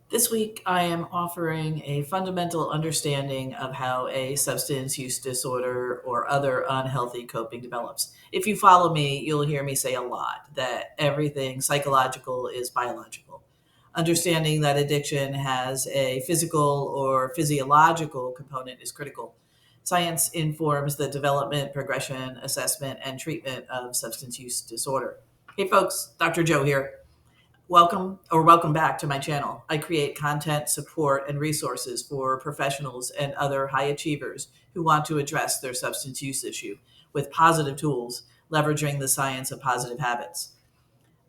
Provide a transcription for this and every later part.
This week, I am offering a fundamental understanding of how a substance use disorder or other unhealthy coping develops. If you follow me, you'll hear me say a lot that everything psychological is biological. Understanding that addiction has a physical or physiological component is critical. Science informs the development, progression, assessment, and treatment of substance use disorder. Hey, folks, Dr. Joe here. Welcome back to my channel. I create content, support, and resources for professionals and other high achievers who want to address their substance use issue with positive tools, leveraging the science of positive habits.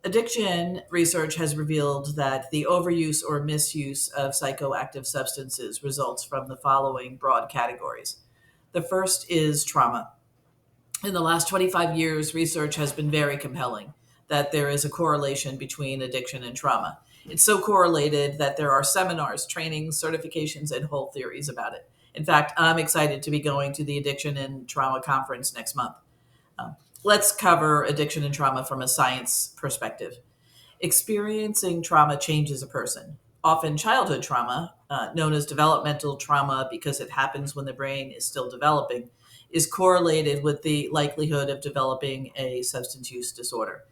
Addiction research has revealed that the overuse or misuse of psychoactive substances results from the following broad categories. The first is trauma. In the last 25 years, research has been very compelling that there is a correlation between addiction and trauma. It's so correlated that there are seminars, trainings, certifications, and whole theories about it. In fact, I'm excited to be going to the Addiction and Trauma Conference next month. Um, let's cover addiction and trauma from a science perspective. Experiencing trauma changes a person. Often, childhood trauma, known as developmental trauma because it happens when the brain is still developing, is correlated with the likelihood of developing a substance use disorder.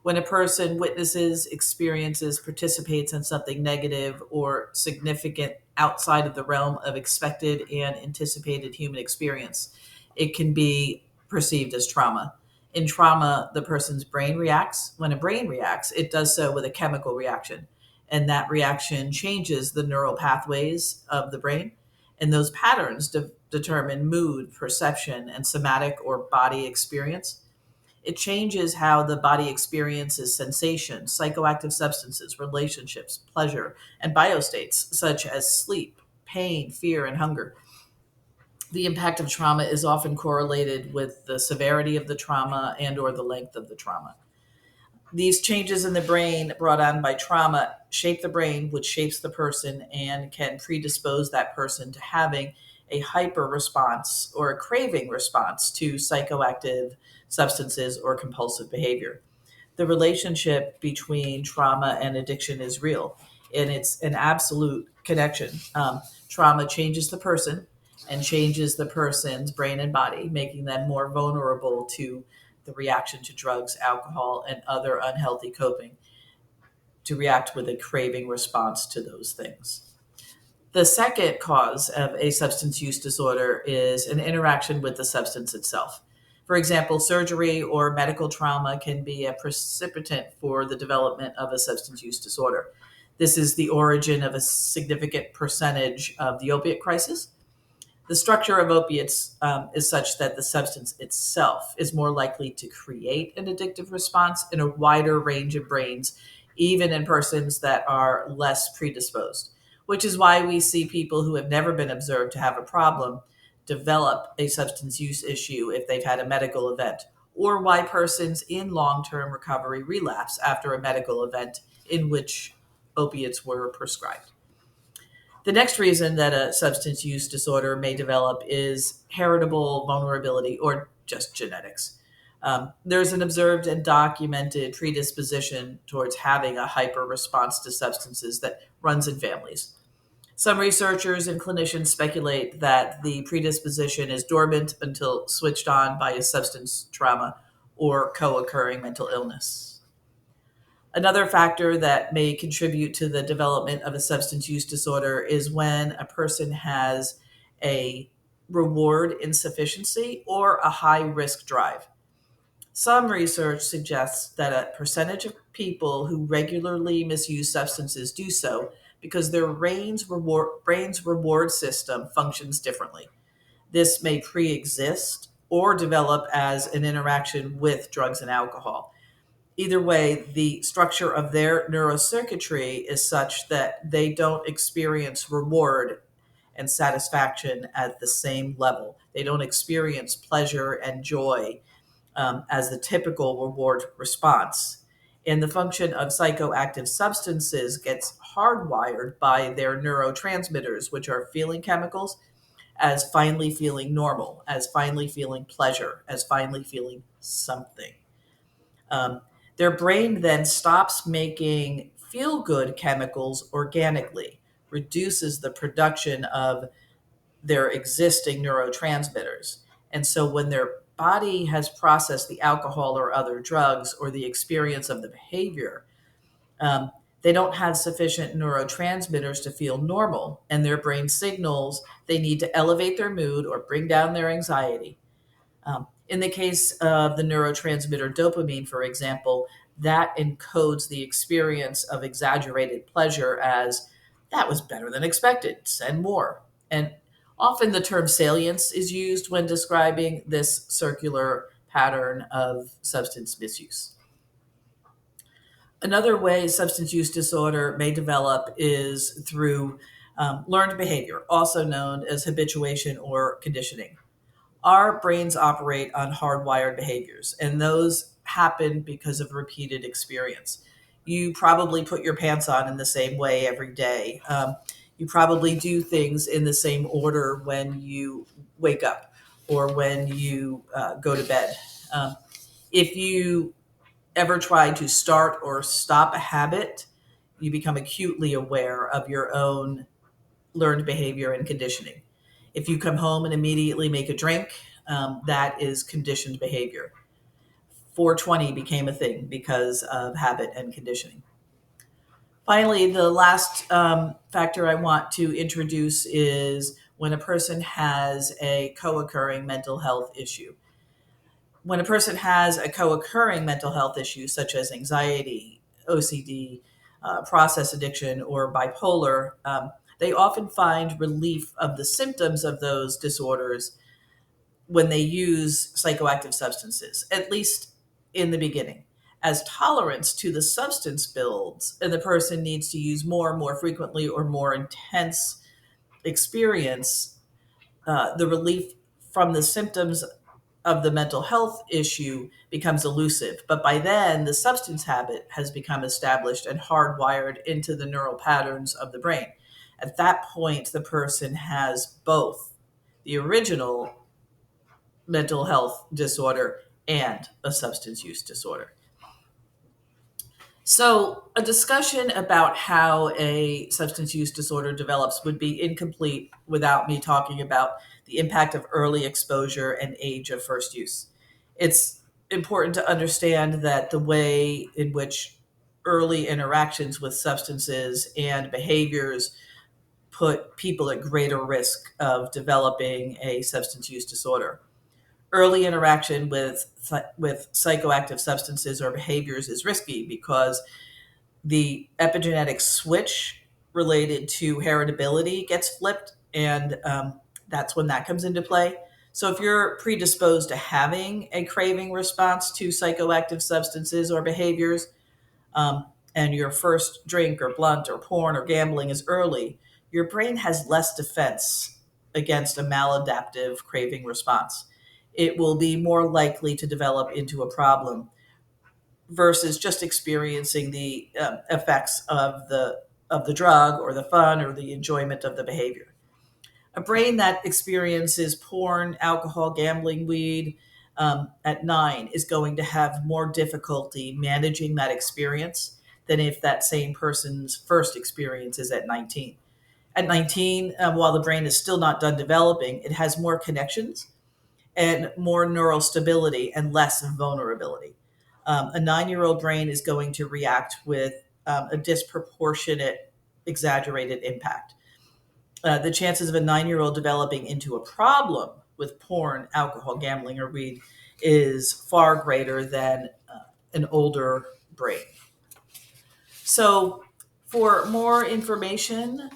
When a person witnesses, experiences, participates in something negative or significant outside of the realm of expected and anticipated human experience, it can be perceived as trauma. In trauma, the person's brain reacts. When a brain reacts, it does so with a chemical reaction. And that reaction changes the neural pathways of the brain. And those patterns determine mood, perception, and somatic or body experience. It changes how the body experiences sensations, psychoactive substances, relationships, pleasure, and biostates such as sleep, pain, fear, and hunger. The impact of trauma is often correlated with the severity of the trauma and or the length of the trauma. These changes in the brain brought on by trauma shape the brain, which shapes the person and can predispose that person to having a hyper response or a craving response to psychoactive substances or compulsive behavior. The relationship between trauma and addiction is real, and it's an absolute connection. Trauma changes the person and changes the person's brain and body, making them more vulnerable to the reaction to drugs, alcohol, and other unhealthy coping, to react with a craving response to those things. The second cause of a substance use disorder is an interaction with the substance itself. For example, surgery or medical trauma can be a precipitant for the development of a substance use disorder. This is the origin of a significant percentage of the opiate crisis. The structure of opiates is such that the substance itself is more likely to create an addictive response in a wider range of brains, even in persons that are less predisposed, which is why we see people who have never been observed to have a problem develop a substance use issue if they've had a medical event, or why persons in long term recovery relapse after a medical event in which opiates were prescribed. The next reason that a substance use disorder may develop is heritable vulnerability or just genetics. There's an observed and documented predisposition towards having a hyper response to substances that runs in families. Some researchers and clinicians speculate that the predisposition is dormant until switched on by a substance trauma or co occurring mental illness. Another factor that may contribute to the development of a substance use disorder is when a person has a reward insufficiency or a high risk drive. Some research suggests that a percentage of people who regularly misuse substances do so because their brain's reward system functions differently. This may pre exist or develop as an interaction with drugs and alcohol. Either way, the structure of their neurocircuitry is such that they don't experience reward and satisfaction at the same level. They don't experience pleasure and joy as the typical reward response. And the function of psychoactive substances gets hardwired by their neurotransmitters, which are feeling chemicals, as finally feeling normal, as finally feeling pleasure, as finally feeling something. Um, their brain then stops making feel good chemicals organically, reduces the production of their existing neurotransmitters. And so when their body has processed the alcohol or other drugs or the experience of the behavior, um, they don't have sufficient neurotransmitters to feel normal, and their brain signals they need to elevate their mood or bring down their anxiety. In the case of the neurotransmitter dopamine, for example, that encodes the experience of exaggerated pleasure as that was better than expected, send more. And often the term salience is used when describing this circular pattern of substance misuse. Another way substance use disorder may develop is through learned behavior, also known as habituation or conditioning. Our brains operate on hardwired behaviors, and those happen because of repeated experience. You probably put your pants on in the same way every day. You probably do things in the same order when you wake up or when you go to bed. If you ever try to start or stop a habit, you become acutely aware of your own learned behavior and conditioning. If you come home and immediately make a drink, that is conditioned behavior. 420 became a thing because of habit and conditioning. Finally, the last factor I want to introduce is when a person has a co occurring mental health issue. When a person has a co occurring mental health issue, such as anxiety, OCD, process addiction, or bipolar, they often find relief of the symptoms of those disorders when they use psychoactive substances, at least in the beginning. As tolerance to the substance builds and the person needs to use more frequently, or more intense experience, the relief from the symptoms of the mental health issue becomes elusive. But by then, the substance habit has become established and hardwired into the neural patterns of the brain. At that point, the person has both the original mental health disorder and a substance use disorder. So, a discussion about how a substance use disorder develops would be incomplete without me talking about the impact of early exposure and age of first use. It's important to understand that the way in which early interactions with substances and behaviors put people at greater risk of developing a substance use disorder. Early interaction with psychoactive substances or behaviors is risky because the epigenetic switch related to heritability gets flipped, and that's when that comes into play. So if you're predisposed to having a craving response to psychoactive substances or behaviors, and your first drink or blunt or porn or gambling is early, your brain has less defense against a maladaptive craving response. It will be more likely to develop into a problem versus just experiencing the effects of the drug or the fun or the enjoyment of the behavior. A brain that experiences porn, alcohol, gambling, weed at 9 is going to have more difficulty managing that experience than if that same person's first experience is at 19. At 19, while the brain is still not done developing, it has more connections and more neural stability and less vulnerability. A 9-year-old brain is going to react with a disproportionate, exaggerated impact. The chances of a 9-year-old developing into a problem with porn, alcohol, gambling, or weed is far greater than an older brain. So, for more information,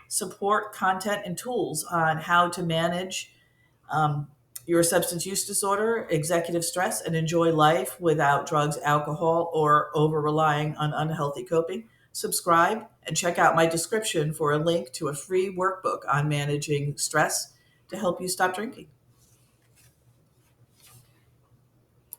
support, content, and tools on how to manage your substance use disorder, executive stress, and enjoy life without drugs, alcohol, or over relying on unhealthy coping, subscribe and check out my description for a link to a free workbook on managing stress to help you stop drinking.